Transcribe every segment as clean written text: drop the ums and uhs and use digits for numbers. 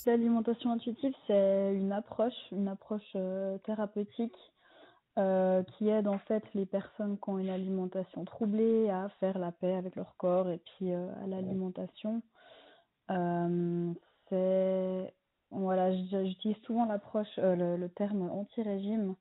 l'alimentation intuitive, c'est une approche thérapeutique qui aide en fait les personnes qui ont une alimentation troublée à faire la paix avec leur corps et puis à l'alimentation. Euh, c'est voilà, j'utilise souvent le terme anti-régime.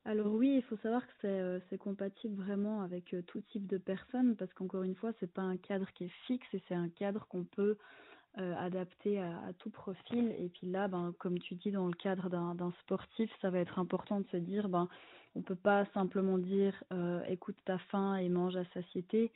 Alors oui, il faut savoir que c'est compatible vraiment avec tout type de personnes parce qu'encore une fois, c'est pas un cadre qui est fixe et c'est un cadre qu'on peut adapter à tout profil. Et puis là, ben, comme tu dis, dans le cadre d'un sportif, ça va être important de se dire, ben, on peut pas simplement dire écoute ta faim et mange à satiété.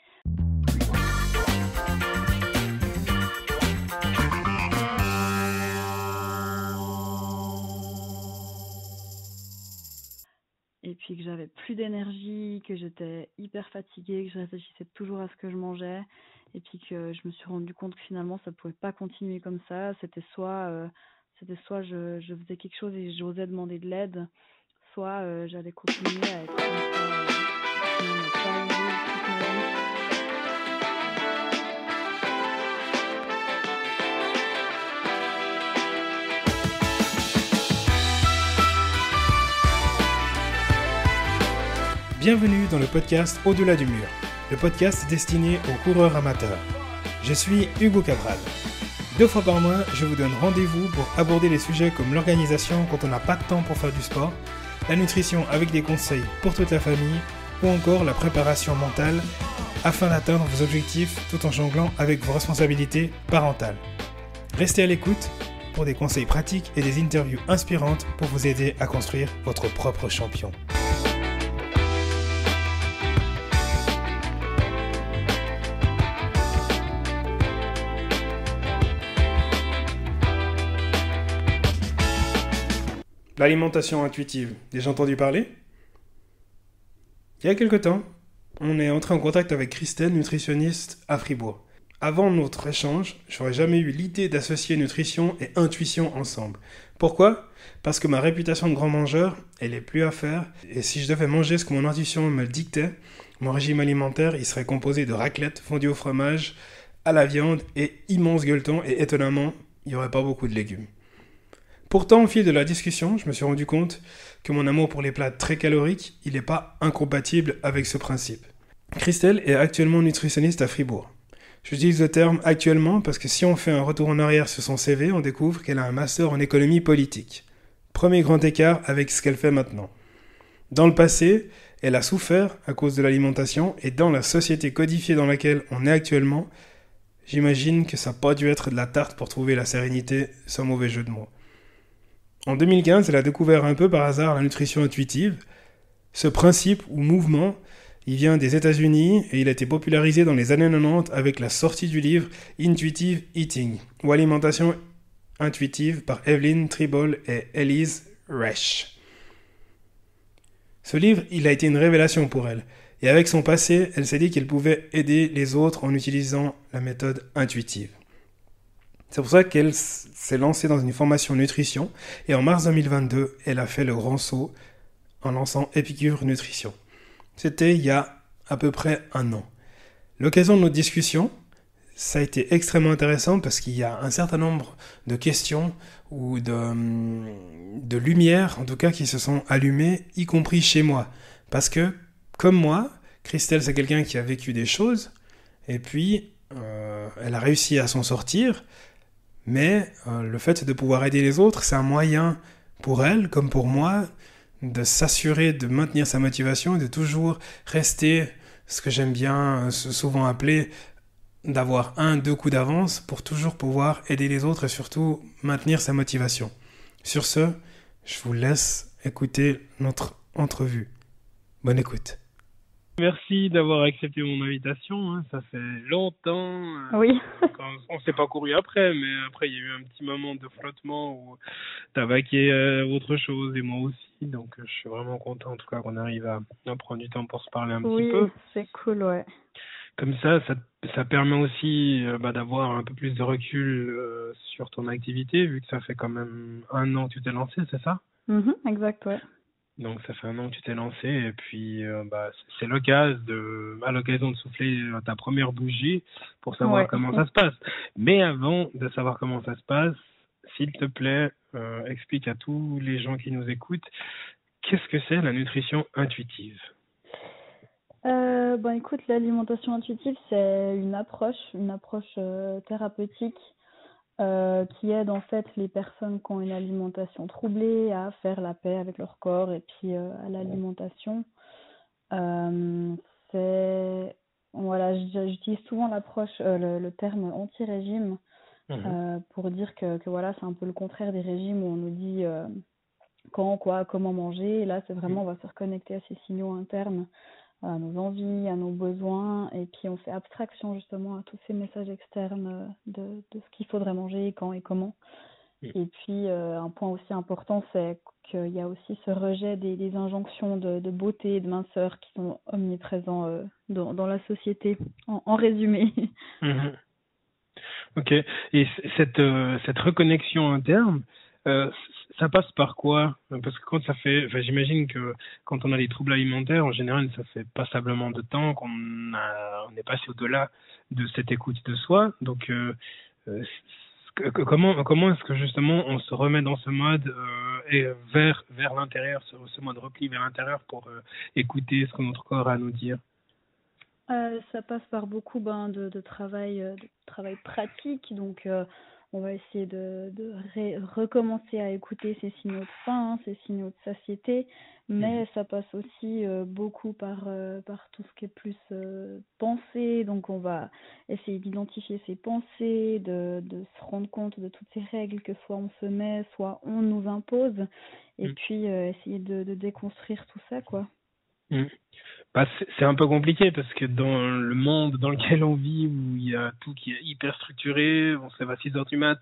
Et puis que j'avais plus d'énergie, que j'étais hyper fatiguée, que je réfléchissais toujours à ce que je mangeais. Et puis que je me suis rendu compte que finalement, ça pouvait pas continuer comme ça. C'était soit je faisais quelque chose et j'osais demander de l'aide, soit j'allais continuer à être comme ça, finalement pas osé toute ma vie. Bienvenue dans le podcast Au-delà du mur, le podcast destiné aux coureurs amateurs. Je suis Hugo Cabral. 2 fois par mois, je vous donne rendez-vous pour aborder des sujets comme l'organisation quand on n'a pas de temps pour faire du sport, la nutrition avec des conseils pour toute la famille ou encore la préparation mentale afin d'atteindre vos objectifs tout en jonglant avec vos responsabilités parentales. Restez à l'écoute pour des conseils pratiques et des interviews inspirantes pour vous aider à construire votre propre champion. L'alimentation intuitive, déjà entendu parler ? Il y a quelque temps, on est entré en contact avec Christelle, nutritionniste à Fribourg. Avant notre échange, j'aurais jamais eu l'idée d'associer nutrition et intuition ensemble. Pourquoi ? Parce que ma réputation de grand mangeur, elle est plus à faire, et si je devais manger ce que mon intuition me dictait, mon régime alimentaire, il serait composé de raclette fondue au fromage, à la viande et immense gueuleton, et étonnamment, il n'y aurait pas beaucoup de légumes. Pourtant, au fil de la discussion, je me suis rendu compte que mon amour pour les plats très caloriques, il n'est pas incompatible avec ce principe. Christelle est actuellement nutritionniste à Fribourg. J'utilise le terme actuellement parce que si on fait un retour en arrière sur son CV, on découvre qu'elle a un master en économie politique. Premier grand écart avec ce qu'elle fait maintenant. Dans le passé, elle a souffert à cause de l'alimentation et dans la société codifiée dans laquelle on est actuellement, j'imagine que ça n'a pas dû être de la tarte pour trouver la sérénité, sans mauvais jeu de mots. En 2015, elle a découvert un peu par hasard la nutrition intuitive. Ce principe ou mouvement, il vient des États-Unis et il a été popularisé dans les années 90 avec la sortie du livre Intuitive Eating ou Alimentation intuitive par Evelyn Tribole et Elise Resch. Ce livre, il a été une révélation pour elle. Et avec son passé, elle s'est dit qu'elle pouvait aider les autres en utilisant la méthode intuitive. C'est pour ça qu'elle s'est lancée dans une formation nutrition et en mars 2022, elle a fait le grand saut en lançant Epicure Nutrition. C'était il y a à peu près 1 an. L'occasion de notre discussion, ça a été extrêmement intéressant parce qu'il y a un certain nombre de questions ou de lumières, en tout cas, qui se sont allumées, y compris chez moi. Parce que, comme moi, Christelle, c'est quelqu'un qui a vécu des choses et puis elle a réussi à s'en sortir. Mais le fait de pouvoir aider les autres, c'est un moyen pour elle, comme pour moi, de s'assurer de maintenir sa motivation et de toujours rester, ce que j'aime bien souvent appeler, d'avoir 1-2 coups d'avance pour toujours pouvoir aider les autres et surtout maintenir sa motivation. Sur ce, je vous laisse écouter notre entrevue. Bonne écoute. Merci d'avoir accepté mon invitation, ça fait longtemps. Oui. On s'est pas couru après, mais après il y a eu un petit moment de flottement où t'as vaqué autre chose et moi aussi, donc je suis vraiment content en tout cas qu'on arrive à prendre du temps pour se parler un petit peu. Oui, c'est cool, ouais. Comme ça permet aussi d'avoir un peu plus de recul sur ton activité, vu que ça fait quand même 1 an que tu t'es lancé, c'est ça ? Exact, ouais. Donc ça fait un an que tu t'es lancé et puis bah, c'est l'occasion à l'occasion de souffler ta première bougie pour savoir Ouais. comment ça se passe. Mais avant de savoir comment ça se passe, s'il te plaît, explique à tous les gens qui nous écoutent qu'est-ce que c'est la nutrition intuitive. Ben écoute, l'alimentation intuitive, c'est une approche thérapeutique qui aide en fait les personnes qui ont une alimentation troublée à faire la paix avec leur corps et puis à l'alimentation. Euh, c'est voilà, j'utilise souvent le terme anti-régime Mhm. pour dire que voilà, c'est un peu le contraire des régimes où on nous dit quand, quoi, comment manger. Et là, c'est vraiment, on va se reconnecter à ces signaux internes, à nos envies, à nos besoins, et puis on fait abstraction justement à tous ces messages externes de ce qu'il faudrait manger, quand et comment. Et puis un point aussi important, c'est qu'il y a aussi ce rejet des injonctions de beauté et de minceur qui sont omniprésents dans la société, en résumé. Mhm. Ok. Et cette reconnexion interne, euh, ça passe par quoi? Parce que quand ça fait, enfin, j'imagine que quand on a des troubles alimentaires, en général, ça fait passablement de temps on est passé au-delà de cette écoute de soi. Donc, comment est-ce que justement on se remet dans ce mode et vers l'intérieur, ce mode repli vers l'intérieur pour écouter ce que notre corps a à nous dire? Ça passe par beaucoup de travail pratique, donc on va essayer de recommencer à écouter ces signaux de faim, hein, ces signaux de satiété, mais ça passe aussi beaucoup par tout ce qui est plus pensée, donc on va essayer d'identifier ces pensées, de se rendre compte de toutes ces règles que soit on se met, soit on nous impose, et puis essayer de déconstruire tout ça, quoi. Mhm. Bah, c'est un peu compliqué parce que dans le monde dans lequel on vit, où il y a tout qui est hyper structuré, on se lève à 6 heures du mat,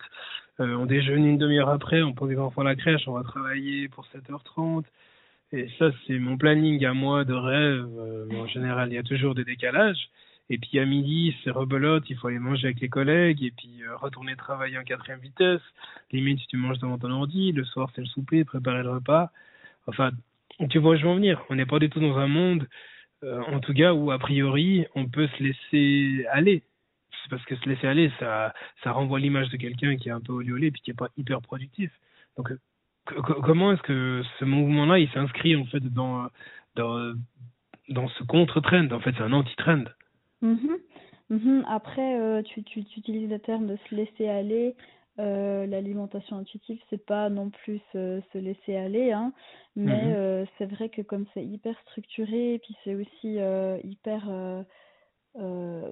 on déjeune une demi-heure après, on pose les enfants à la crèche, on va travailler pour 7h30. Et ça, c'est mon planning à moi de rêve. Mais en général, il y a toujours des décalages. Et puis à midi, c'est rebelote, il faut aller manger avec les collègues et puis retourner travailler en quatrième vitesse. Limite, si tu manges devant ton ordi, le soir, c'est le souper, préparer le repas. Enfin, tu vois où je veux en venir. On n'est pas du tout dans un monde en tout cas, où a priori, on peut se laisser aller. C'est parce que se laisser aller, ça renvoie l'image de quelqu'un qui est un peu olé olé puis qui est pas hyper productif. Donc, comment est-ce que ce mouvement-là, il s'inscrit en fait dans, dans ce contre-trend? En fait, c'est un anti-trend. Mhm. Mhm. Après, tu utilises le terme de se laisser aller. L'alimentation intuitive, c'est pas non plus se laisser aller, hein, mais Mhm. c'est vrai que comme c'est hyper structuré, et puis c'est aussi hyper,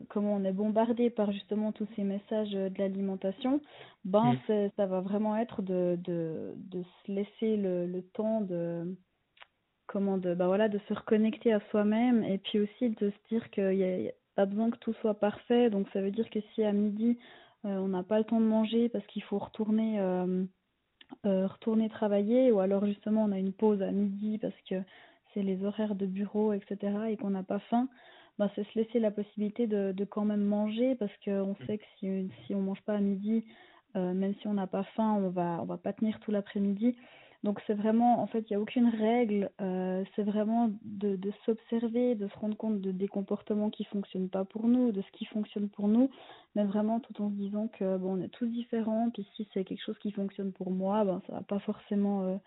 comment on est bombardé par justement tous ces messages de l'alimentation, ben Mhm. ça va vraiment être de se laisser le temps bah voilà, de se reconnecter à soi-même et puis aussi de se dire y a pas besoin que tout soit parfait. Donc ça veut dire que si à midi, on n'a pas le temps de manger parce qu'il faut retourner travailler ou alors justement on a une pause à midi parce que c'est les horaires de bureau, etc. et qu'on n'a pas faim, bah, c'est se laisser la possibilité de quand même manger parce qu'on sait que si on mange pas à midi, même si on n'a pas faim, on va pas tenir tout l'après-midi. Donc c'est vraiment, en fait, il n'y a aucune règle, c'est vraiment de s'observer, de se rendre compte des comportements qui fonctionnent pas pour nous, de ce qui fonctionne pour nous, mais vraiment tout en se disant que bon, on est tous différents, puis si c'est quelque chose qui fonctionne pour moi, ben ça va pas forcément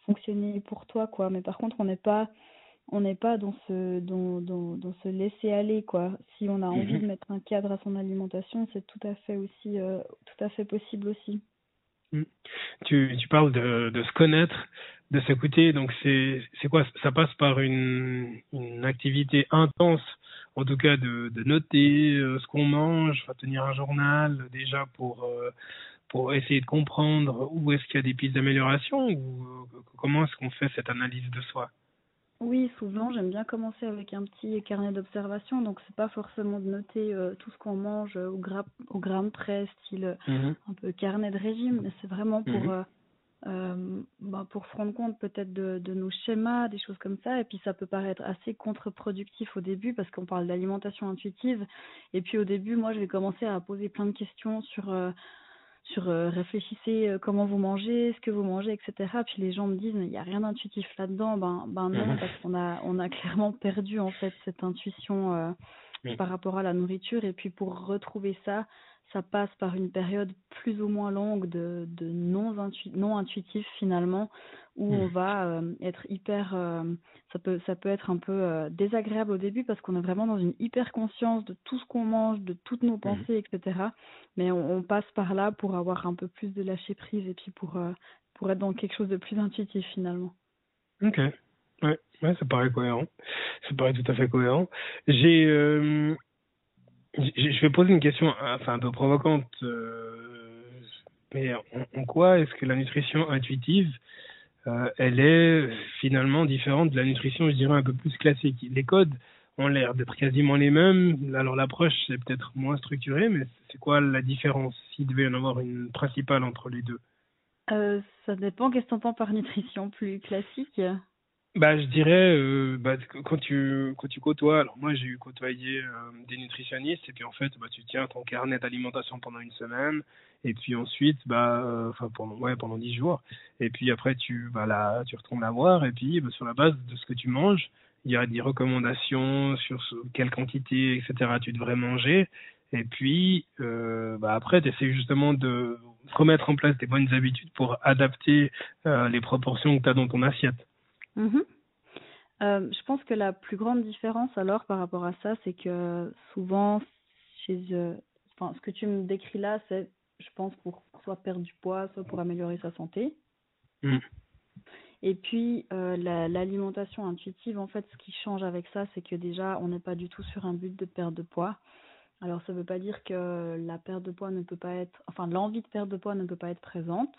fonctionner pour toi, quoi. Mais par contre, on n'est pas dans ce laisser aller, quoi. Si on a envie Mhm. de mettre un cadre à son alimentation, c'est tout à fait aussi tout à fait possible aussi. Mhm. Tu parles de se connaître, de s'écouter, donc c'est quoi? Ça passe par une activité intense, en tout cas de noter ce qu'on mange, enfin, tenir un journal déjà pour essayer de comprendre où est-ce qu'il y a des pistes d'amélioration ou comment est-ce qu'on fait cette analyse de soi? Oui, souvent, j'aime bien commencer avec un petit carnet d'observation. Donc, c'est pas forcément de noter tout ce qu'on mange au gramme près, style Mhm. un peu carnet de régime, mais c'est vraiment Mhm. pour se rendre compte peut-être de nos schémas, des choses comme ça. Et puis, ça peut paraître assez contre-productif au début parce qu'on parle d'alimentation intuitive. Et puis, au début, moi, je vais commencer à poser plein de questions sur réfléchissez comment vous mangez, ce que vous mangez, etc. Puis les gens me disent, mais il n'y a rien d'intuitif là-dedans. Ben non, Mhm. parce qu'on a clairement perdu en fait cette intuition Mhm. par rapport à la nourriture. Et puis pour retrouver ça, ça passe par une période plus ou moins longue de non intuitif finalement, où on Mhm. va être hyper... ça peut être un peu désagréable au début parce qu'on est vraiment dans une hyper conscience de tout ce qu'on mange, de toutes nos Mhm. pensées, etc. Mais on passe par là pour avoir un peu plus de lâcher prise et puis pour être dans quelque chose de plus intuitif finalement. Ok. Ouais, ça paraît cohérent. Ça paraît tout à fait cohérent. J'ai, je vais poser une question, enfin un peu provocante, mais en quoi est-ce que la nutrition intuitive, elle est finalement différente de la nutrition, je dirais, un peu plus classique? Les codes ont l'air d'être quasiment les mêmes. Alors l'approche c'est peut-être moins structurée, mais c'est quoi la différence s'il devait y en avoir une principale entre les deux? Ça dépend qu'est-ce que tu entends par nutrition plus classique. Bah, je dirais, quand tu côtoies, alors moi j'ai eu côtoyé des nutritionnistes et puis en fait, bah, tu tiens ton carnet d'alimentation pendant une semaine et puis ensuite, enfin pendant 10 jours et puis après tu retournes la voir et puis bah, sur la base de ce que tu manges, il y a des recommandations sur quelle quantité, etc. tu devrais manger et puis après tu essaies justement de remettre en place des bonnes habitudes pour adapter les proportions que tu as dans ton assiette. Mhm. Je pense que la plus grande différence alors par rapport à ça, c'est que souvent enfin, ce que tu me décris là, c'est, je pense, pour soit perdre du poids, soit pour améliorer sa santé. Mm. Et puis l'alimentation intuitive, en fait, ce qui change avec ça, c'est que déjà, on n'est pas du tout sur un but de perte de poids. Alors, ça ne veut pas dire que la perte de poids ne peut pas être, enfin, l'envie de perte de poids ne peut pas être présente.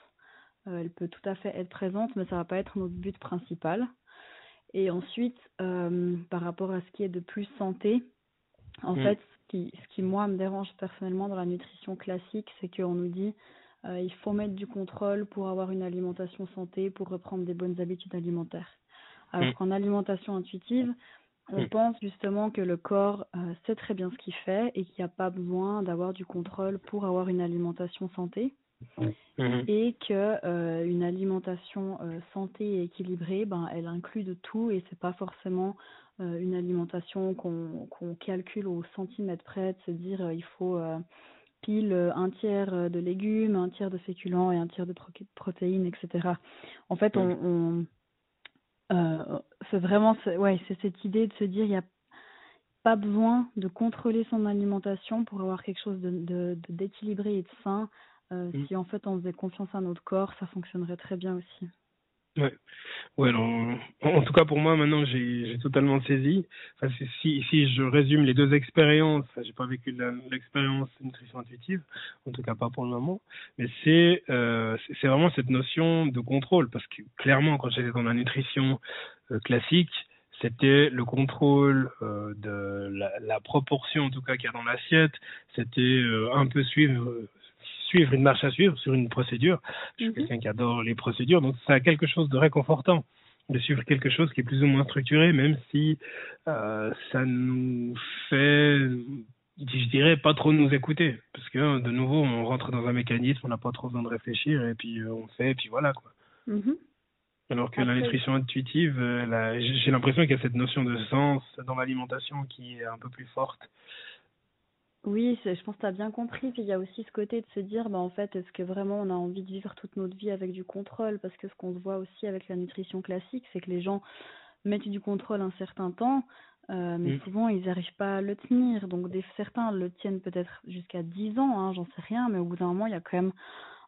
Elle peut tout à fait être présente, mais ça ne va pas être notre but principal. Et ensuite, par rapport à ce qui est de plus santé, en Mm. fait, ce qui moi me dérange personnellement dans la nutrition classique, c'est qu'on nous dit il faut mettre du contrôle pour avoir une alimentation santé, pour reprendre des bonnes habitudes alimentaires. Alors Mm. qu'en alimentation intuitive, on Mm. pense justement que le corps sait très bien ce qu'il fait et qu'il n'y a pas besoin d'avoir du contrôle pour avoir une alimentation santé. Mhm. Et que une alimentation santé et équilibrée, elle inclut de tout et c'est pas forcément une alimentation qu'on calcule au centimètre près, de se dire il faut pile un tiers de légumes, un tiers de féculents et un tiers de protéines, etc. En fait, Mm. c'est vraiment c'est cette idée de se dire il n'y a pas besoin de contrôler son alimentation pour avoir quelque chose d'équilibré et de sain. Mm. Si en fait on faisait confiance à notre corps, ça fonctionnerait très bien aussi. Ouais. Ouais, alors, en tout cas pour moi maintenant j'ai totalement saisi. Enfin, si je résume les deux expériences, enfin, j'ai pas vécu l'expérience nutrition intuitive, en tout cas pas pour le moment, mais c'est vraiment cette notion de contrôle parce que clairement quand j'étais dans la nutrition classique, c'était le contrôle de la proportion en tout cas qu'il y a dans l'assiette, c'était un peu suivre une marche à suivre sur une procédure. Je suis Mhm. quelqu'un qui adore les procédures, donc ça a quelque chose de réconfortant de suivre quelque chose qui est plus ou moins structuré, même si ça nous fait, je dirais, pas trop nous écouter. Parce que, de nouveau, on rentre dans un mécanisme, on n'a pas trop besoin de réfléchir, et puis on fait, et puis voilà, quoi. Mhm. Alors que la Après, nutrition intuitive, j'ai l'impression qu'il y a cette notion de sens dans l'alimentation qui est un peu plus forte. oui, je pense que tu as bien compris. Puis il y a aussi ce côté de se dire, en fait, est-ce que vraiment on a envie de vivre toute notre vie avec du contrôle? Parce que ce qu'on se voit aussi avec la nutrition classique, c'est que les gens mettent du contrôle un certain temps, mais Mm. souvent ils n'arrivent pas à le tenir. Donc certains le tiennent peut-être jusqu'à 10 ans, hein, j'en sais rien, mais au bout d'un moment, il y a quand même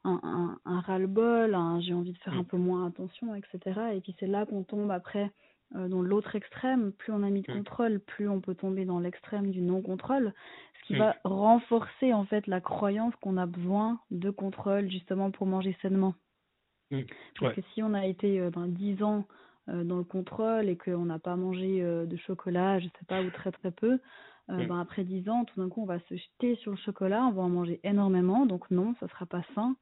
un ras-le-bol, j'ai envie de faire un Mm. peu moins attention, etc. Et puis c'est là qu'on tombe après dans l'autre extrême. Plus on a mis de Mm. contrôle, plus on peut tomber dans l'extrême du non-contrôle, ce qui Mm. va renforcer en fait la croyance qu'on a besoin de contrôle justement pour manger sainement. Mm. Parce Ouais. que si on a été 10 ans dans le contrôle et qu'on n'a pas mangé de chocolat, je sais pas, ou très très peu, Mm. après 10 ans, tout d'un coup, on va se jeter sur le chocolat, on va en manger énormément, donc non, ça sera pas sain.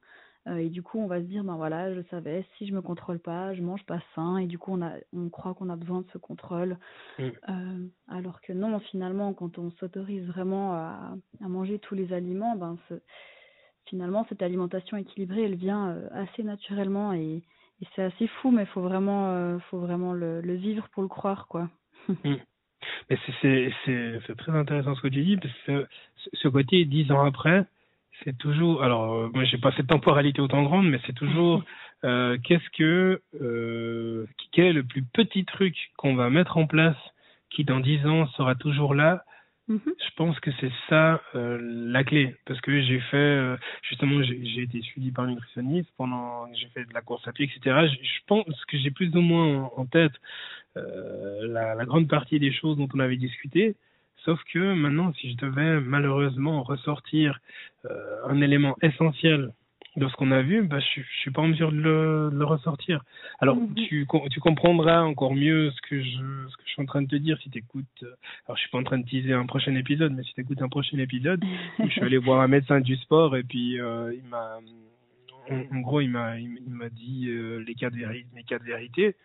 Et du coup, on va se dire, voilà, je savais, si je me contrôle pas, je mange pas sain, et du coup, on croit qu'on a besoin de ce contrôle. Mm. Alors que non, finalement, quand on s'autorise vraiment à manger tous les aliments, finalement, cette alimentation équilibrée, elle vient assez naturellement et c'est assez fou, mais faut vraiment le vivre pour le croire, quoi. Mm. Mais c'est très intéressant ce que tu dis, parce que ce côté 10 ans après, c'est toujours. Alors, moi, j'ai pas cette temporalité autant grande, mais c'est toujours quel est le plus petit truc qu'on va mettre en place qui dans 10 ans sera toujours là. Je pense que c'est ça la clé, parce que j'ai fait justement j'ai été suivi par un nutritionniste pendant j'ai fait de la course à pied, etc. Je pense que j'ai plus ou moins en tête la grande partie des choses dont on avait discuté, sauf que maintenant, si je devais malheureusement ressortir un élément essentiel de ce qu'on a vu, bah, je suis pas en mesure de le ressortir. Alors, tu comprendras encore mieux ce que je suis en train de te dire si tu écoutes. Alors, je suis pas en train de teaser un prochain épisode, mais si tu écoutes un prochain épisode, je suis allé voir un médecin du sport et puis il m'a, en gros, il m'a dit les cas de vérité.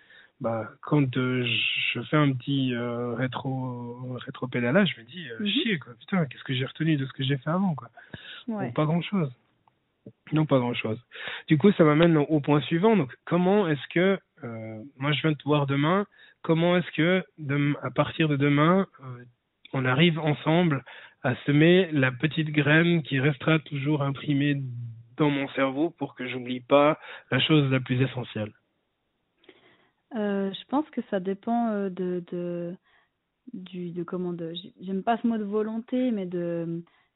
Bah, quand je fais un petit rétro-pédalage, je me dis, chier, quoi. Putain, qu'est-ce que j'ai retenu de ce que j'ai fait avant, quoi. Ouais. Bon, pas grand-chose. Non, pas grand-chose. Du coup, ça m'amène au point suivant. Donc, comment est-ce que, moi, je viens de te voir demain, comment est-ce que, à partir de demain, on arrive ensemble à semer la petite graine qui restera toujours imprimée dans mon cerveau pour que j'oublie pas la chose la plus essentielle? Je pense que ça dépend j'aime pas ce mot de volonté, mais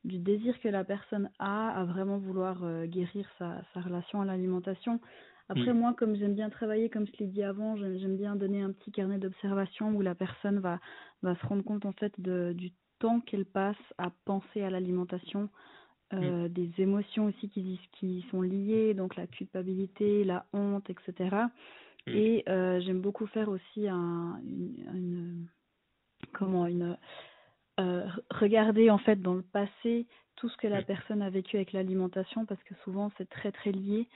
du désir que la personne a à vraiment vouloir guérir sa relation à l'alimentation. Après, moi, comme j'aime bien travailler, comme je l'ai dit avant, j'aime bien donner un petit carnet d'observation où la personne va se rendre compte en fait du temps qu'elle passe à penser à l'alimentation, des émotions aussi qui sont liées, donc la culpabilité, la honte, etc. Et j'aime beaucoup faire aussi regarder en fait dans le passé tout ce que la personne a vécu avec l'alimentation, parce que souvent c'est très très lié.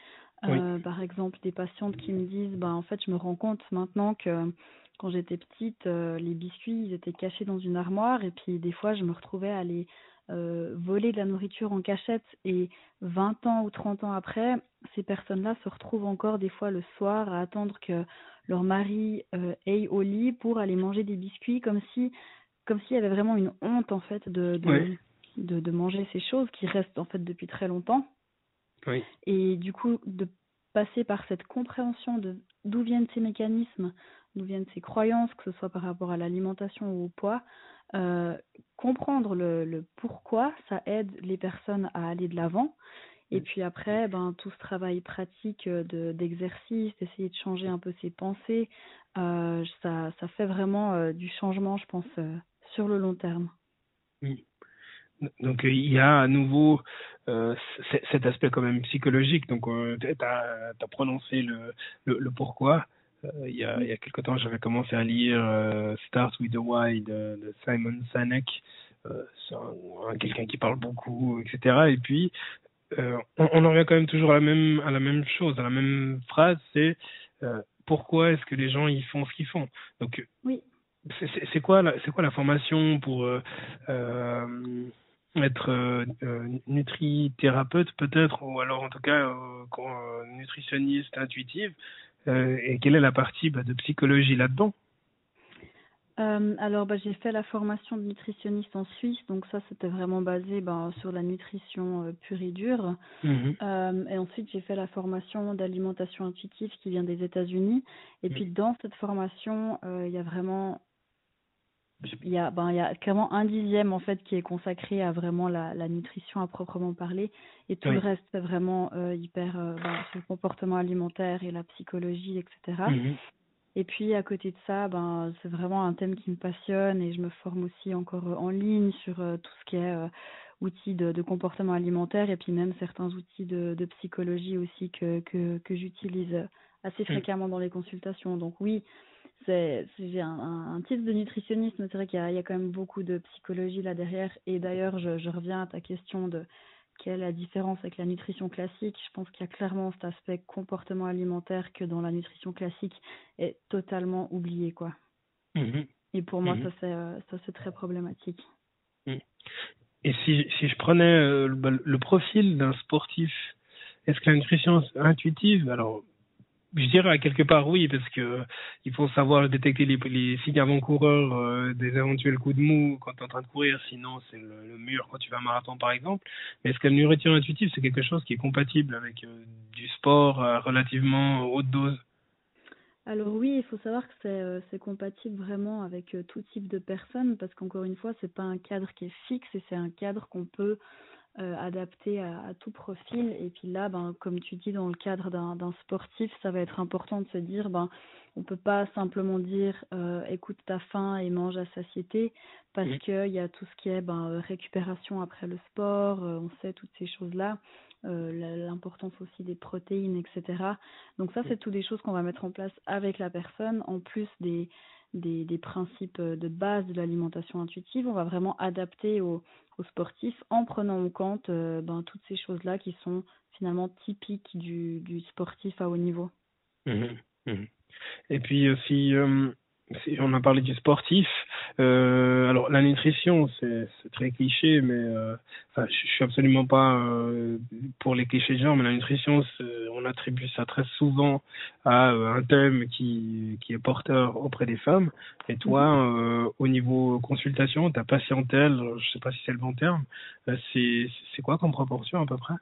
Par exemple, des patientes qui me disent en fait je me rends compte maintenant que quand j'étais petite, les biscuits ils étaient cachés dans une armoire, et puis des fois je me retrouvais à aller voler de la nourriture en cachette, et 20 ans ou 30 ans après, ces personnes-là se retrouvent encore des fois le soir à attendre que leur mari aille au lit pour aller manger des biscuits, comme s'il y avait vraiment une honte en fait de manger ces choses qui restent en fait depuis très longtemps. Oui. Et du coup, de passer par cette compréhension de d'où viennent ces mécanismes, d'où viennent ces croyances, que ce soit par rapport à l'alimentation ou au poids, comprendre le pourquoi, ça aide les personnes à aller de l'avant. Et puis après, tout ce travail pratique d'exercice, d'essayer de changer un peu ses pensées, ça fait vraiment du changement, je pense, sur le long terme. Donc il y a à nouveau cet aspect quand même psychologique. Donc tu as prononcé le pourquoi. Il y a quelque temps, j'avais commencé à lire Start with the Why de Simon Sinek. C'est quelqu'un qui parle beaucoup, etc. Et puis on en revient quand même toujours à la même chose, à la même phrase, c'est pourquoi est-ce que les gens ils font ce qu'ils font. Donc c'est quoi la formation pour être nutrithérapeute peut-être, ou alors en tout cas nutritionniste intuitive, et quelle est la partie de psychologie là-dedans? Alors j'ai fait la formation de nutritionniste en Suisse, donc ça c'était vraiment basé sur la nutrition pure et dure. Et ensuite j'ai fait la formation d'alimentation intuitive qui vient des États-Unis. Et puis dans cette formation, il y a vraiment il y a clairement 1/10 en fait qui est consacré à vraiment la nutrition à proprement parler, et tout le reste c'est vraiment hyper sur le comportement alimentaire et la psychologie, etc. Et puis à côté de ça, c'est vraiment un thème qui me passionne, et je me forme aussi encore en ligne sur tout ce qui est outils de comportement alimentaire, et puis même certains outils de psychologie aussi que j'utilise assez fréquemment dans les consultations. Donc oui, j'ai un titre de nutritionniste, mais c'est vrai qu'il y a quand même beaucoup de psychologie là derrière. Et d'ailleurs, je reviens à ta question de quelle est la différence avec la nutrition classique. Je pense qu'il y a clairement cet aspect comportement alimentaire que dans la nutrition classique est totalement oublié, quoi. Et pour moi, ça c'est très problématique. Et si je prenais le profil d'un sportif, est-ce que la nutrition intuitive, alors je dirais à quelque part oui, parce que il faut savoir détecter les signes avant-coureurs des éventuels coups de mou quand tu es en train de courir, sinon c'est le mur quand tu vas à un marathon par exemple. Mais est-ce que la nourriture intuitive, c'est quelque chose qui est compatible avec du sport à relativement haute dose? Alors oui, il faut savoir que c'est compatible vraiment avec tout type de personnes parce qu'encore une fois, c'est pas un cadre qui est fixe et c'est un cadre qu'on peut adapté à tout profil. Et puis là, ben, comme tu dis, dans le cadre d'un sportif, ça va être important de se dire, ben, on peut pas simplement dire, écoute ta faim et mange à satiété, parce qu'il y a tout ce qui est récupération après le sport, on sait toutes ces choses-là, l'importance aussi des protéines, etc. Donc ça, c'est toutes des choses qu'on va mettre en place avec la personne, en plus des principes de base de l'alimentation intuitive. On va vraiment adapter aux sportifs en prenant en compte toutes ces choses-là qui sont finalement typiques du sportif à haut niveau. Mhm, mhm. Et puis si on a parlé du sportif, alors la nutrition c'est très cliché, mais enfin je suis absolument pas pour les clichés de genre, mais la nutrition on attribue ça très souvent à un thème qui est porteur auprès des femmes. Et toi, au niveau consultation, ta patientèle, je sais pas si c'est le bon terme, c'est quoi comme proportion à peu près?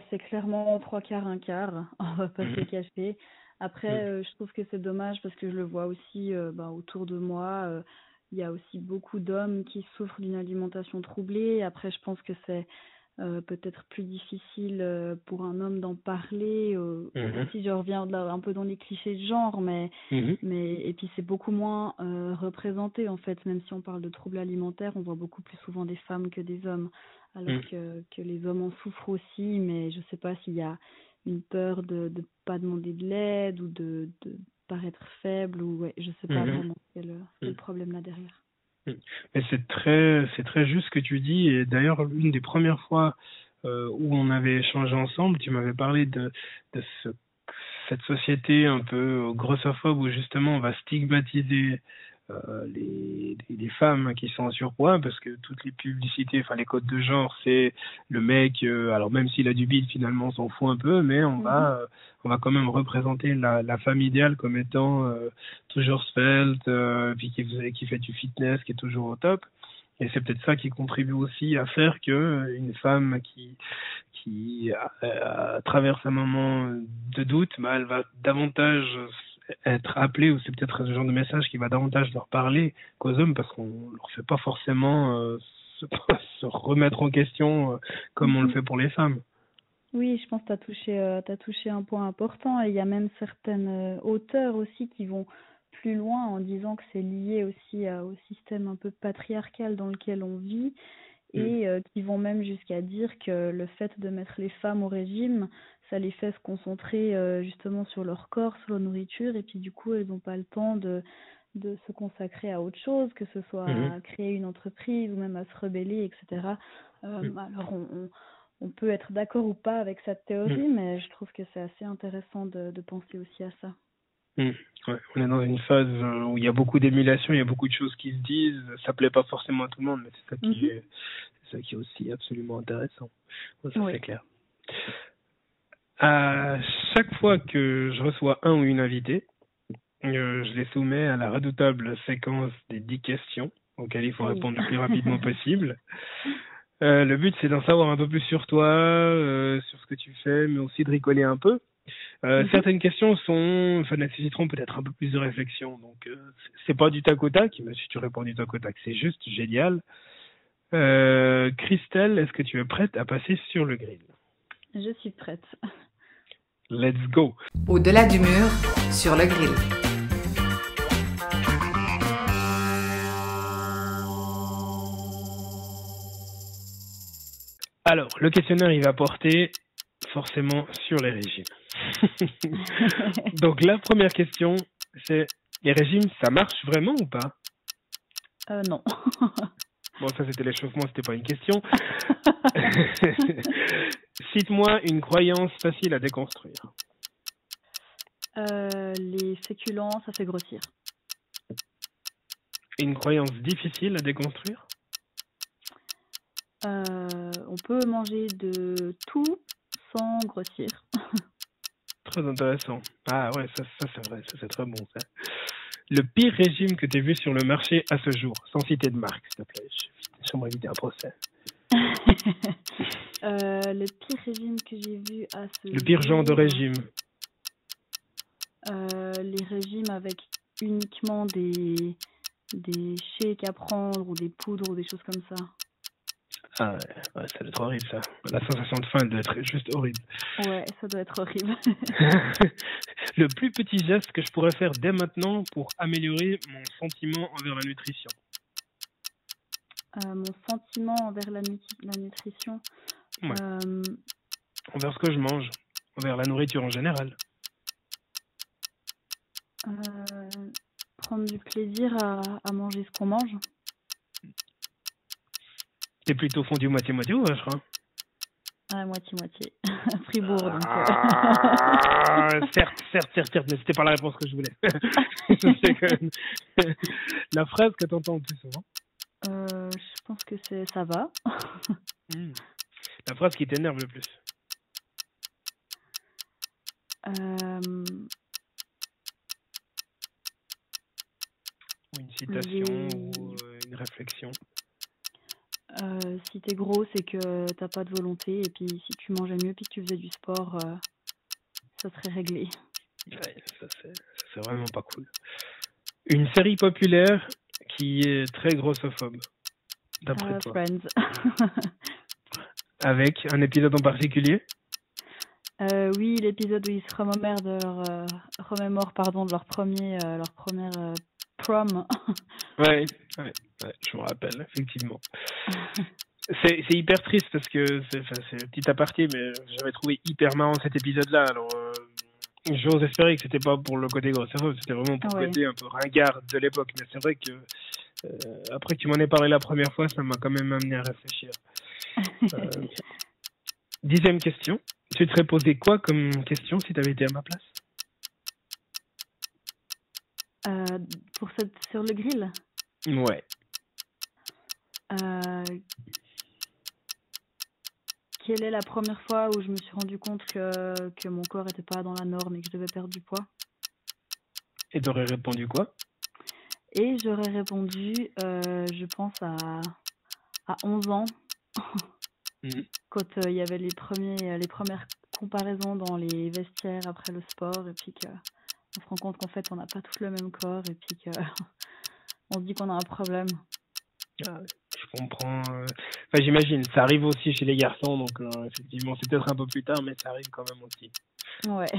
C'est clairement 3/4, un quart, on va pas se le cacher. Après, je trouve que c'est dommage parce que je le vois aussi autour de moi. Il y a aussi beaucoup d'hommes qui souffrent d'une alimentation troublée. Après, je pense que c'est peut-être plus difficile pour un homme d'en parler. Aussi, je reviens un peu dans les clichés de genre, et puis c'est beaucoup moins représenté en fait. Même si on parle de troubles alimentaires, on voit beaucoup plus souvent des femmes que des hommes, alors que les hommes en souffrent aussi. Mais je sais pas s'il y a une peur de pas demander de l'aide ou de paraître faible, ou ouais, je sais pas vraiment quel est le problème là derrière. Mais c'est très juste ce que tu dis. Et d'ailleurs, l'une des premières fois où on avait échangé ensemble, tu m'avais parlé de cette société un peu grossophobe où justement on va stigmatiser les femmes qui sont en surpoids, parce que toutes les publicités, enfin les codes de genre, c'est le mec, alors même s'il a du bide, finalement on s'en fout un peu, mais on va quand même représenter la femme idéale comme étant toujours svelte, puis qui fait du fitness, qui est toujours au top. Et c'est peut-être ça qui contribue aussi à faire que une femme qui traverse un moment de doute, elle va davantage être appelée, ou c'est peut-être ce genre de message qui va davantage leur parler qu'aux hommes, parce qu'on leur fait pas forcément se remettre en question comme on le fait pour les femmes. Oui, je pense que t'as touché un point important, et il y a même certaines auteurs aussi qui vont plus loin en disant que c'est lié aussi au système un peu patriarcal dans lequel on vit, et qui vont même jusqu'à dire que le fait de mettre les femmes au régime, ça les fait se concentrer justement sur leur corps, sur leur nourriture, et puis du coup elles n'ont pas le temps de se consacrer à autre chose, que ce soit à créer une entreprise ou même à se rebeller, etc. Alors on peut être d'accord ou pas avec cette théorie, mais je trouve que c'est assez intéressant de penser aussi à ça. Ouais, on est dans une phase où il y a beaucoup d'émulation, il y a beaucoup de choses qui se disent, ça plaît pas forcément à tout le monde, mais c'est ça qui est aussi absolument intéressant. Ouais, ça c'est clair. À chaque fois que je reçois un ou une invitée, je les soumets à la redoutable séquence des 10 questions auxquelles il faut répondre le plus rapidement possible. Le but, c'est d'en savoir un peu plus sur toi, sur ce que tu fais, mais aussi de rigoler un peu. Certaines questions nécessiteront peut-être un peu plus de réflexion, donc c'est pas du tac au tac, mais si tu réponds du tac au tac, c'est juste génial. Christelle, est-ce que tu es prête à passer sur le grill? Je suis prête. Let's go. Au-delà du mur, sur le grill. Alors, le questionnaire, il va porter forcément sur les régimes. Donc, la première question, c'est: les régimes, ça marche vraiment ou pas? Non. Bon, ça, c'était l'échauffement, c'était pas une question. Cite-moi une croyance facile à déconstruire. Les féculents, ça fait grossir. Une croyance difficile à déconstruire? On peut manger de tout sans grossir. Très intéressant. Ah ouais, ça c'est vrai, ça c'est très bon ça. Le pire régime que tu as vu sur le marché à ce jour, sans citer de marque, s'il te plaît. J'aimerais éviter un procès. Le pire régime que j'ai vu à ce Le pire genre de jour, régime. les régimes avec uniquement des shakes à prendre ou des poudres ou des choses comme ça. Ah ouais, ça doit être horrible ça. La sensation de faim doit être juste horrible. Ouais, ça doit être horrible. Le plus petit geste que je pourrais faire dès maintenant pour améliorer mon sentiment envers la nutrition. Mon sentiment envers la nutrition, Ouais. euh, Envers ce que je mange, envers la nourriture en général. prendre du plaisir à manger ce qu'on mange. T'es plutôt fondu moitié-moitié ou je crois. Ah, moitié-moitié. Fribourg, donc. Certes, mais c'était pas la réponse que je voulais. Je sais quand même. La phrase que t'entends le plus souvent. Je pense que ça va. La phrase qui t'énerve le plus. Ou une citation ou une réflexion. Si t'es gros, c'est que t'as pas de volonté, et puis si tu mangeais mieux puis que tu faisais du sport, ça serait réglé. Ouais, ça c'est vraiment pas cool. Une série populaire qui est très grossophobe, d'après toi. Friends. Avec un épisode en particulier? Oui, l'épisode où ils se remémorent de leur première prom. Ouais, je me rappelle, effectivement. C'est hyper triste parce que c'est un petit aparté, mais j'avais trouvé hyper marrant cet épisode-là. Alors, j'ose espérer que c'était pas pour le côté grossophobe, c'était vraiment pour le côté un peu ringard de l'époque. Mais c'est vrai que après que tu m'en aies parlé la première fois, ça m'a quand même amené à réfléchir. 10e question. Tu te serais posé quoi comme question si tu avais été à ma place? Sur le grill? Ouais. Quelle est la première fois où je me suis rendu compte que mon corps n'était pas dans la norme et que je devais perdre du poids? Et t'aurais répondu quoi? Et j'aurais répondu, je pense à 11 ans, quand il y avait les premières comparaisons dans les vestiaires après le sport, et puis qu'on se rend compte qu'en fait on n'a pas tous le même corps, et puis qu'on se dit qu'on a un problème. Je comprends. Enfin, j'imagine, ça arrive aussi chez les garçons, donc effectivement, c'est peut-être un peu plus tard, mais ça arrive quand même aussi. Ouais.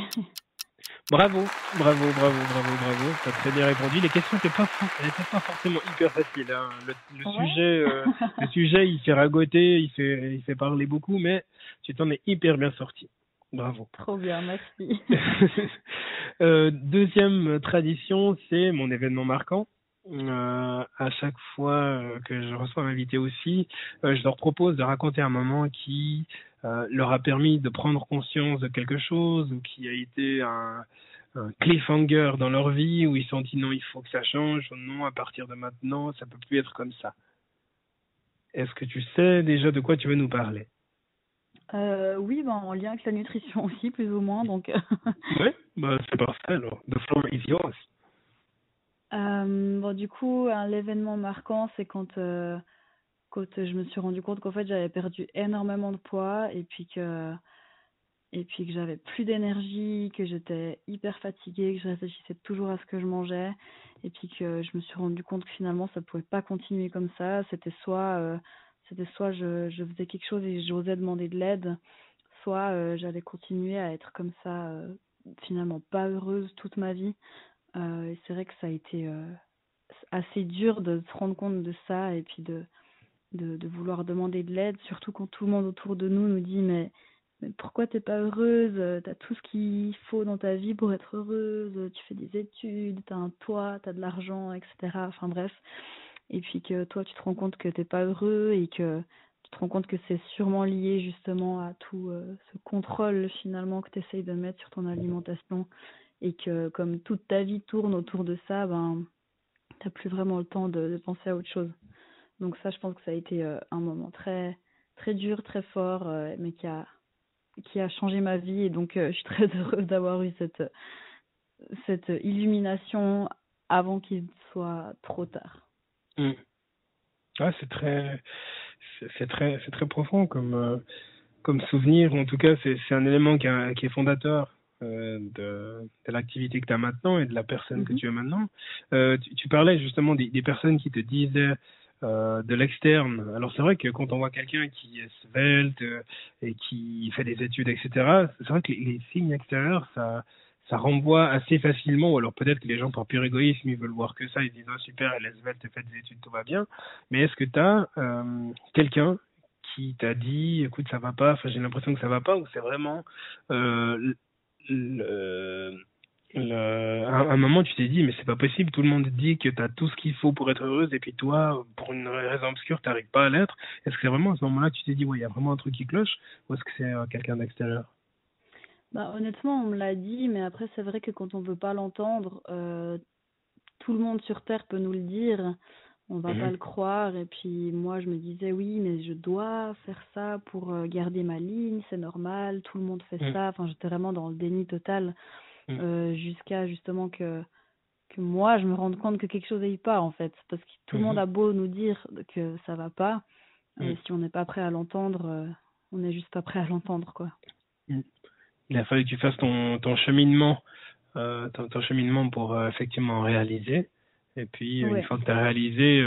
Bravo. T'as très bien répondu. Les questions n'étaient pas forcément hyper faciles. Hein. Le sujet, il fait ragoter, il fait parler beaucoup, mais tu t'en es hyper bien sorti. Bravo. Trop bien, merci. Deuxième tradition, c'est mon événement marquant. À chaque fois que je reçois un invité aussi, je leur propose de raconter un moment qui leur a permis de prendre conscience de quelque chose ou qui a été un cliffhanger dans leur vie où ils se sont dit non, il faut que ça change, non, à partir de maintenant, ça peut plus être comme ça. Est-ce que tu sais déjà de quoi tu veux nous parler? Oui, en lien avec la nutrition aussi, plus ou moins, donc... Oui, c'est parfait alors. The floor is yours. Du coup, l'événement marquant, c'est quand je me suis rendu compte qu'en fait j'avais perdu énormément de poids, et puis que j'avais plus d'énergie, que j'étais hyper fatiguée, que je réfléchissais toujours à ce que je mangeais, et puis que je me suis rendu compte que finalement ça pouvait pas continuer comme ça. C'était soit je faisais quelque chose et j'osais demander de l'aide, soit j'allais continuer à être comme ça, finalement pas heureuse toute ma vie. Et c'est vrai que ça a été assez dur de se rendre compte de ça, et puis de vouloir demander de l'aide, surtout quand tout le monde autour de nous dit mais pourquoi t'es pas heureuse? T'as tout ce qu'il faut dans ta vie pour être heureuse, tu fais des études, t'as un toit, t'as de l'argent, etc. Enfin bref. Et puis que toi tu te rends compte que t'es pas heureux, et que tu te rends compte que c'est sûrement lié justement à tout ce contrôle finalement que t'essayes de mettre sur ton alimentation, et que comme toute ta vie tourne autour de ça, t'as plus vraiment le temps de penser à autre chose. Donc ça, je pense que ça a été un moment très, très dur, très fort, mais qui a changé ma vie. Et donc, je suis très heureuse d'avoir eu cette illumination avant qu'il soit trop tard. Mm. Ouais, c'est très profond comme souvenir. En tout cas, c'est un élément qui est fondateur de l'activité que tu as maintenant et de la personne que tu es maintenant. Tu parlais justement des personnes qui te disaient de l'externe. Alors c'est vrai que quand on voit quelqu'un qui est svelte et qui fait des études, etc., c'est vrai que les signes extérieurs, ça renvoie assez facilement, ou alors peut-être que les gens, par pur égoïsme, ils veulent voir que ça, ils disent « Oh super, elle est svelte, elle fait des études, tout va bien ». Mais est-ce que tu as quelqu'un qui t'a dit « Écoute, ça va pas, enfin j'ai l'impression que ça va pas », ou c'est vraiment à un moment tu t'es dit « Mais c'est pas possible, tout le monde dit que tu as tout ce qu'il faut pour être heureuse, et puis toi, pour une raison obscure, tu n'arrives pas à l'être ». Est-ce que c'est vraiment à ce moment-là que tu t'es dit « Ouais, il y a vraiment un truc qui cloche », ou est-ce que c'est quelqu'un d'extérieur ? Bah, honnêtement, on me l'a dit, mais après, c'est vrai que quand on veut pas l'entendre, tout le monde sur Terre peut nous le dire, on va pas le croire. Et puis moi, je me disais, oui, mais je dois faire ça pour garder ma ligne, c'est normal, tout le monde fait ça. Enfin, j'étais vraiment dans le déni total, jusqu'à justement que moi, je me rende compte que quelque chose n'aille pas, en fait. Parce que tout le monde a beau nous dire que ça va pas, si on n'est pas prêt à l'entendre, on n'est juste pas prêt à l'entendre, quoi. Il a fallu que tu fasses ton cheminement, ton cheminement pour effectivement réaliser. Et puis, une fois que tu as réalisé,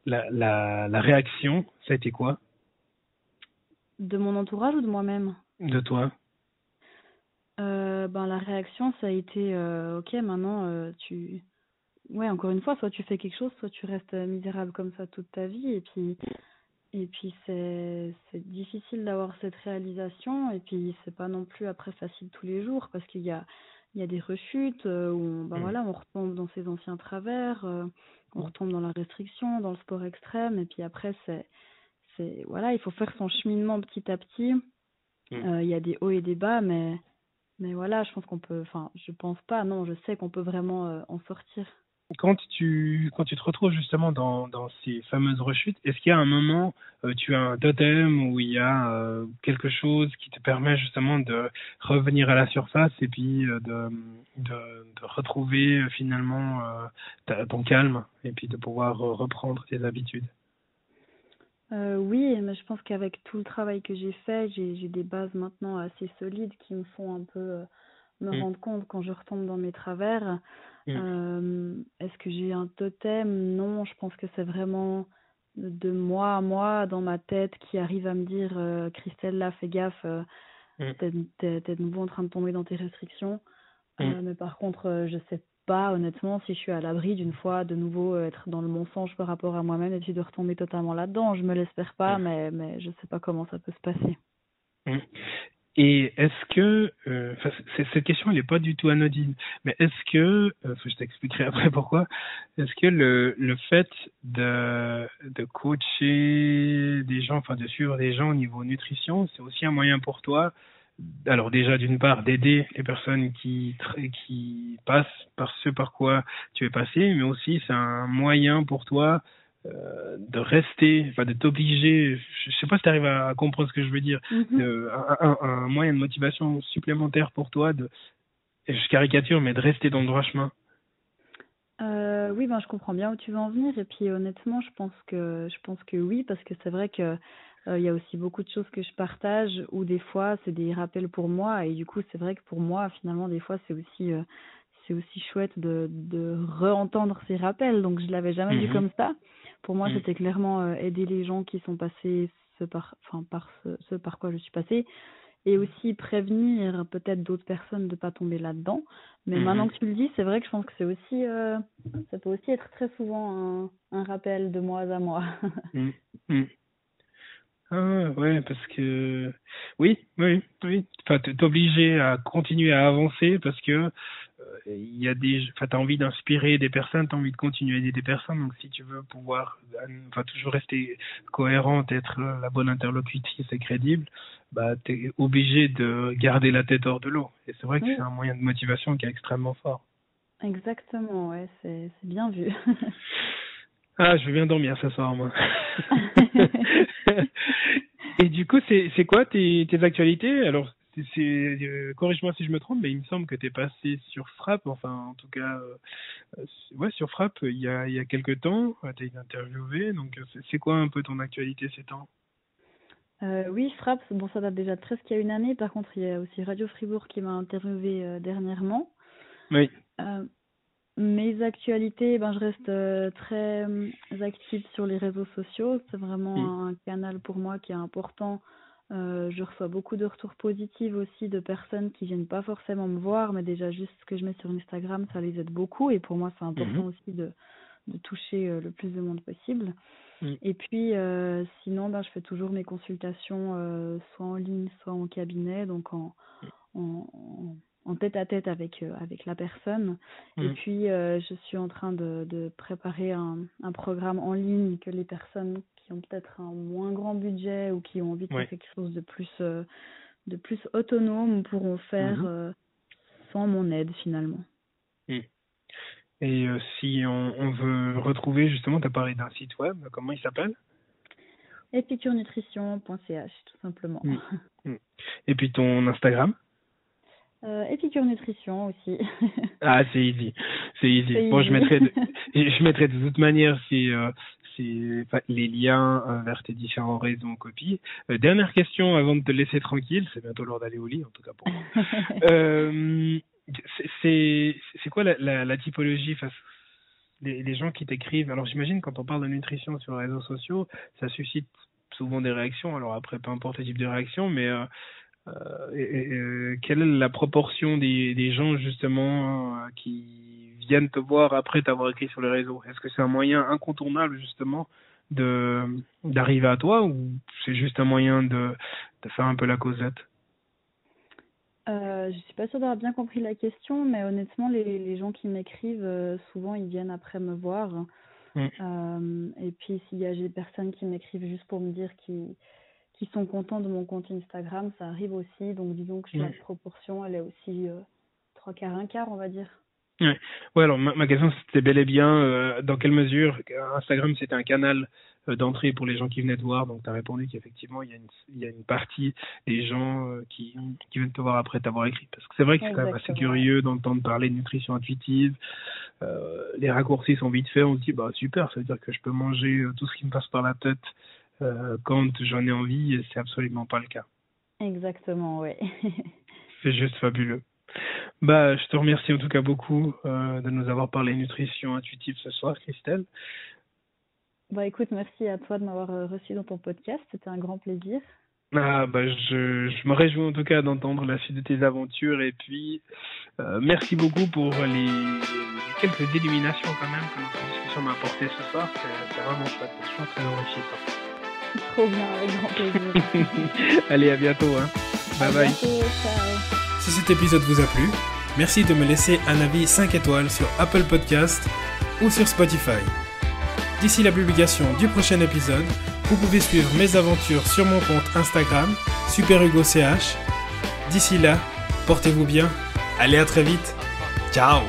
la réaction, ça a été quoi ? De mon entourage ou de moi-même ? De toi ? La réaction, ça a été ok, maintenant, ouais, encore une fois, soit tu fais quelque chose, soit tu restes misérable comme ça toute ta vie. Et puis c'est difficile d'avoir cette réalisation. Et puis c'est pas non plus après facile tous les jours, parce qu'il y a des rechutes où on retombe dans ses anciens travers, on retombe dans la restriction, dans le sport extrême. Et puis après, voilà, il faut faire son cheminement petit à petit. Il y a des hauts et des bas, mais voilà, je pense qu'on peut, enfin, je pense pas, non, je sais qu'on peut vraiment en sortir. Quand tu te retrouves justement dans ces fameuses rechutes, est-ce qu'il y a un moment, tu as un totem où il y a quelque chose qui te permet justement de revenir à la surface et puis de retrouver finalement ton calme et puis de pouvoir reprendre tes habitudes? Oui, mais je pense qu'avec tout le travail que j'ai fait, j'ai des bases maintenant assez solides qui me font un peu me rendre compte quand je retombe dans mes travers. Est-ce que j'ai un totem? Non, je pense que c'est vraiment de moi à moi, dans ma tête, qui arrive à me dire Christelle, là, fais gaffe, t'es de nouveau en train de tomber dans tes restrictions. Mais par contre, je sais pas honnêtement si je suis à l'abri d'une fois de nouveau être dans le mensonge par rapport à moi-même et puis de retomber totalement là-dedans. Je me l'espère pas, mais je sais pas comment ça peut se passer. Et est-ce que, cette question elle n'est pas du tout anodine, mais est-ce que, je t'expliquerai après pourquoi, est-ce que le fait de coacher des gens, enfin de suivre des gens au niveau nutrition, c'est aussi un moyen pour toi, alors déjà d'une part d'aider les personnes qui passent par ce par quoi tu es passé, mais aussi c'est un moyen pour toi de rester, enfin de t'obliger, je sais pas si tu arrives à comprendre ce que je veux dire, un moyen de motivation supplémentaire pour toi, je caricature, mais de rester dans le droit chemin. Oui, je comprends bien où tu veux en venir, et puis honnêtement, je pense que oui, parce que c'est vrai que il y a aussi beaucoup de choses que je partage où des fois c'est des rappels pour moi, et du coup c'est vrai que pour moi finalement des fois c'est aussi chouette de re-entendre ces rappels, donc je l'avais jamais vu comme ça. Pour moi, c'était clairement aider les gens qui sont passés ce par quoi je suis passée, et aussi prévenir peut-être d'autres personnes de pas tomber là-dedans. Mais maintenant que tu le dis, c'est vrai que je pense que c'est aussi ça peut aussi être très souvent un rappel de moi à moi. Ah ouais, parce que oui. Enfin, t'es obligé à continuer à avancer parce que il y a t'as envie d'inspirer des personnes, t'as envie de continuer à aider des personnes. Donc si tu veux pouvoir, toujours rester cohérente, être la bonne interlocutrice et crédible, t'es obligé de garder la tête hors de l'eau. Et c'est vrai que c'est un moyen de motivation qui est extrêmement fort. Exactement, ouais, c'est bien vu. Ah, je veux bien dormir ce soir, moi. Et du coup, c'est quoi tes actualités? Alors, corrige-moi si je me trompe, mais il me semble que tu es passé sur Frappe, enfin, en tout cas, ouais, sur Frappe, il y a quelques temps, tu as été interviewé, donc c'est quoi un peu ton actualité ces temps? Oui, Frappe, bon, ça date déjà de presque il y a une année. Par contre, il y a aussi Radio Fribourg qui m'a interviewé dernièrement. Oui. Mes actualités, je reste très active sur les réseaux sociaux. C'est vraiment un canal pour moi qui est important. Je reçois beaucoup de retours positifs aussi de personnes qui viennent pas forcément me voir, mais déjà juste ce que je mets sur Instagram, ça les aide beaucoup. Et pour moi, c'est important aussi de toucher le plus de monde possible. Et puis, sinon, je fais toujours mes consultations soit en ligne, soit en cabinet, donc en tête-à-tête avec la personne. Et puis, je suis en train de préparer un programme en ligne que les personnes qui ont peut-être un moins grand budget ou qui ont envie de faire quelque chose de plus autonome pourront faire sans mon aide, finalement. Et si on veut retrouver, justement, tu as parlé d'un site web, comment il s'appelle? Epicurenutrition.ch, tout simplement. Et puis ton Instagram? Épicure Nutrition aussi. Ah, c'est easy. Bon, je mettrai de toute manière les liens vers tes différents réseaux en copie. Dernière question avant de te laisser tranquille, c'est bientôt l'heure d'aller au lit, en tout cas pour moi. C'est quoi la typologie les gens qui t'écrivent? Alors j'imagine quand on parle de nutrition sur les réseaux sociaux, ça suscite souvent des réactions. Alors après, peu importe le type de réaction, mais quelle est la proportion des gens justement qui viennent te voir après t'avoir écrit sur les réseaux? Est-ce que c'est un moyen incontournable justement d'arriver à toi, ou c'est juste un moyen de faire un peu la causette? Je suis pas sûre d'avoir bien compris la question, mais honnêtement, les gens qui m'écrivent, souvent ils viennent après me voir. Et puis s'il y a des personnes qui m'écrivent juste pour me dire qui sont contents de mon compte Instagram, ça arrive aussi. Donc disons que la proportion, elle est aussi 3/4, 1/4, on va dire. Ouais, alors ma question c'était bel et bien dans quelle mesure Instagram c'était un canal d'entrée pour les gens qui venaient te voir, donc tu as répondu qu'effectivement il y a une partie des gens qui viennent te voir après t'avoir écrit, parce que c'est vrai que c'est quand même assez curieux d'entendre parler de nutrition intuitive. Les raccourcis sont vite faits, on se dit super, ça veut dire que je peux manger tout ce qui me passe par la tête quand j'en ai envie, et c'est absolument pas le cas. Exactement, oui. C'est juste fabuleux. Je te remercie en tout cas beaucoup de nous avoir parlé nutrition intuitive ce soir, Christelle. Écoute, merci à toi de m'avoir reçu dans ton podcast, c'était un grand plaisir. Je me réjouis en tout cas d'entendre la suite de tes aventures, et puis merci beaucoup pour les quelques illuminations quand même que notre discussion m'a apporté ce soir. C'est vraiment chouette, c'est toujours très enrichissant. Trop bien, avec grand plaisir. Allez, à bientôt. Bye bye. Bientôt, ciao. Si cet épisode vous a plu, merci de me laisser un avis 5 étoiles sur Apple Podcast ou sur Spotify. D'ici la publication du prochain épisode, vous pouvez suivre mes aventures sur mon compte Instagram, SuperHugoCH. D'ici là, portez-vous bien. Allez, à très vite. Ciao.